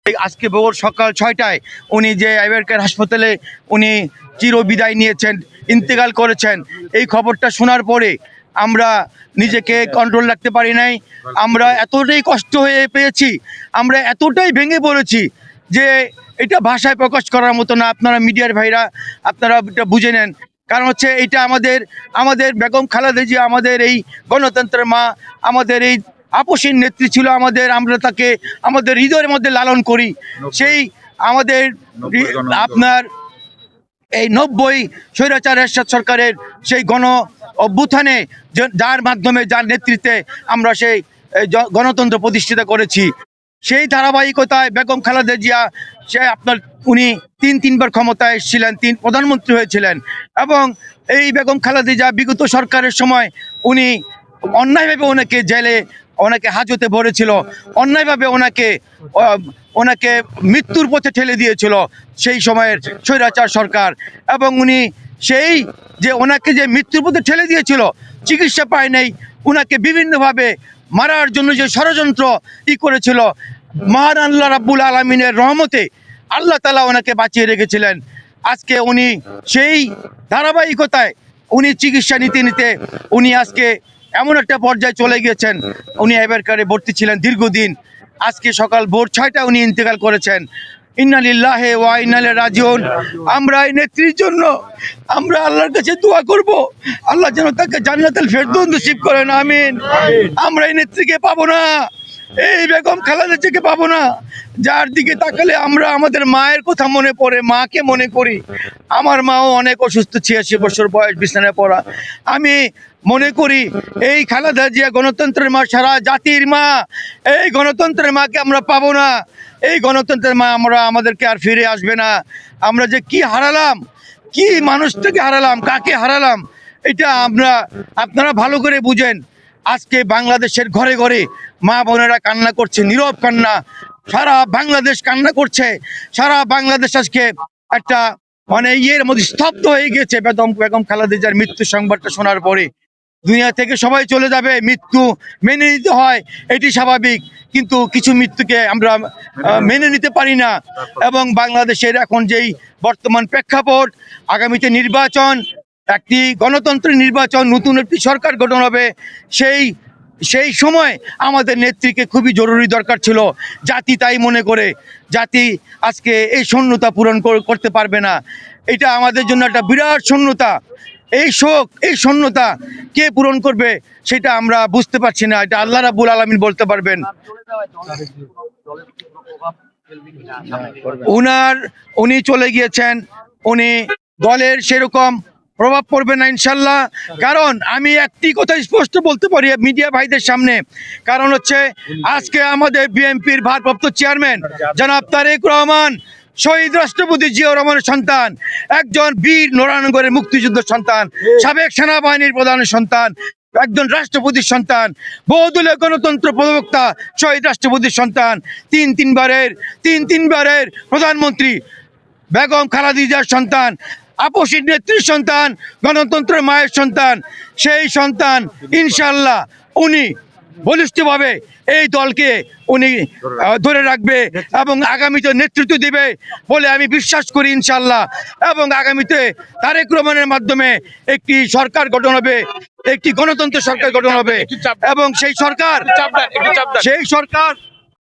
আজকে ভোর সকাল 6টায় উনি যে আইভেরকেয়ার হাসপাতালে উনি চিরবিদায় নিয়েছেন, ইন্তেকাল করেছেন, এই খবরটা শোনার পরে আমরা নিজেকে কন্ট্রোল রাখতে পারি নাই। আমরা এতটাই কষ্ট হয়ে পেয়েছি, আমরা এতটাই ভেঙে পড়েছি যে এটা ভাষায় প্রকাশ করার মতো না। আপনারা মিডিয়ার ভাইরা আপনারা এটা বুঝে নেন। কারণ হচ্ছে এটা আমাদের বেগম খালেদা জিয়া আমাদের এই গণতন্ত্রের মা, আমাদের এই আপসীন নেত্রী ছিল আমরা তাকে আমাদের হৃদয়ের মধ্যে লালন করি। সেই আমাদের আপনার এই 90 স্বৈরাচার এরশাদ সরকারের সেই গণ অভ্যুত্থানে যার মাধ্যমে যার নেতৃত্বে আমরা সেই গণতন্ত্র প্রতিষ্ঠিত করেছি, সেই ধারাবাহিকতায় বেগম খালেদা জিয়া উনি তিনবার ক্ষমতায় এসেছিলেন, প্রধানমন্ত্রী হয়েছিলেন। এবং এই বেগম খালেদা জিয়া বিগত সরকারের সময় উনি অন্যায়ভাবে ওনাকে জেলে ওনাকে হাজতে ভরেছিল, অন্যায়ভাবে ওনাকে মৃত্যুর পথে ঠেলে দিয়েছিল সেই সময়ের স্বৈরাচার সরকার। এবং উনি সেই ওনাকে যে মৃত্যুর পথে ঠেলে দিয়েছিল, চিকিৎসা পায় নাই, ওনাকে বিভিন্নভাবে মারার জন্য যে ষড়যন্ত্র করেছিল, মহান আল্লাহ রাব্বুল আলামিনের রহমতে আল্লাহ তাআলা ওনাকে বাঁচিয়ে রেখেছিলেন। আজকে উনি সেই ধারাবাহিকতায় উনি চিকিৎসা নিতে উনি আজকে এমন একটা পর্যায়ে চলে গিয়েছেন, উনি আইভেরকেয়ারে ভর্তি ছিলেন দীর্ঘদিন। আজকে সকাল ভোর 6টায় উনি ইন্তেকাল করেছেন। ইন্না লিল্লাহি ওয়া ইন্না ইলাইহি রাজিউন। আমরা এই নেত্রীর জন্য আমরা আল্লাহর কাছে দোয়া করব, আল্লাহ যেন তাকে জান্নাতুল ফেরদৌস নসিব করেন, আমিন। আমরা এই নেত্রীকে পাবো না, এই বেগম খালেদা জিয়াকে পাবো না, যার দিকে তাকালে আমরা আমাদের মায়ের কথা মনে পড়ে, মাকে মনে করি। আমার মাও অনেক অসুস্থ, 86 বছর বয়স, বিছানায় পড়া। আমি মনে করি এই খালেদা জিয়া গণতন্ত্রের মা, সারা জাতির মা। এই গণতন্ত্রের মাকে আমরা পাবো না, এই গণতন্ত্রের মা আমাদেরকে আর ফিরে আসবে না। আমরা যে কি হারালাম, কি মানুষটাকে হারালাম, কাকে হারালাম, এটা আপনারা ভালো করে বুঝেন। আজকে বাংলাদেশের ঘরে ঘরে মা বোনেরা কান্না করছে, নীরব কান্না। সারা বাংলাদেশ কান্না করছে, সারা বাংলাদেশ আজকে একটা ইয়ের মধ্যে স্তব্ধ হয়ে গেছে বেগম খালেদা জিয়ার মৃত্যু সংবাদটা শোনার পরে। দুনিয়া থেকে সবাই চলে যাবে, মৃত্যু মেনে নিতে হয়, এটি স্বাভাবিক। কিন্তু কিছু মৃত্যুকে আমরা মেনে নিতে পারি না। এবং বাংলাদেশের এখন যেই বর্তমান প্রেক্ষাপট, আগামীতে নির্বাচন, একটি গণতন্ত্রের নির্বাচন, নতুন একটি সরকার গঠন হবে, সেই সময় আমাদের নেত্রীকে খুবই জরুরি দরকার ছিল। জাতি তাই মনে করে, জাতি আজকে এই শূন্যতা পূরণ করতে পারবে না। এটা আমাদের জন্য একটা বিরাট শূন্যতা। এই শোক, এই শূন্যতা কে পূরণ করবে সেটা আমরা বুঝতে পারছি না, এটা আল্লাহ রাব্বুল আলামিন বলতে পারবেন। উনি চলে গিয়েছেন, উনি দলের সেরকম প্রভাব পড়বে না ইনশাল্লাহ। কারণ আমি একটি কথা স্পষ্ট বলতে পারি মিডিয়া ভাইদের সামনে, কারণ হচ্ছে আজকে আমাদের বিএনপির ভারপ্রাপ্ত চেয়ারম্যান জনাব তারেক রহমান শহীদ রাষ্ট্রপতি জিয়াউর রহমানের সন্তান, একজন বীর নোরানগরের মুক্তিযুদ্ধের সন্তান, সাবেক সেনাবাহিনীর প্রধানের সন্তান, একজন রাষ্ট্রপতির সন্তান, বহুদলীয় গণতন্ত্র প্রবক্তা, শহীদ রাষ্ট্রপতির সন্তান, তিনবারের প্রধানমন্ত্রী বেগম খালেদা জিয়ার সন্তান, আপসী নেত্রীর সন্তান, গণতন্ত্রের মায়ের সন্তান। সেই সন্তান ইনশাল্লাহ উনি বলিষ্ঠভাবে এই দলকে উনি ধরে রাখবে এবং আগামীতে নেতৃত্ব দিবে বলে আমি বিশ্বাস করি ইনশাল্লাহ। এবং আগামীতে তারেক রহমানের মাধ্যমে একটি সরকার গঠন হবে, একটি গণতন্ত্র সরকার গঠন হবে। এবং সেই সরকার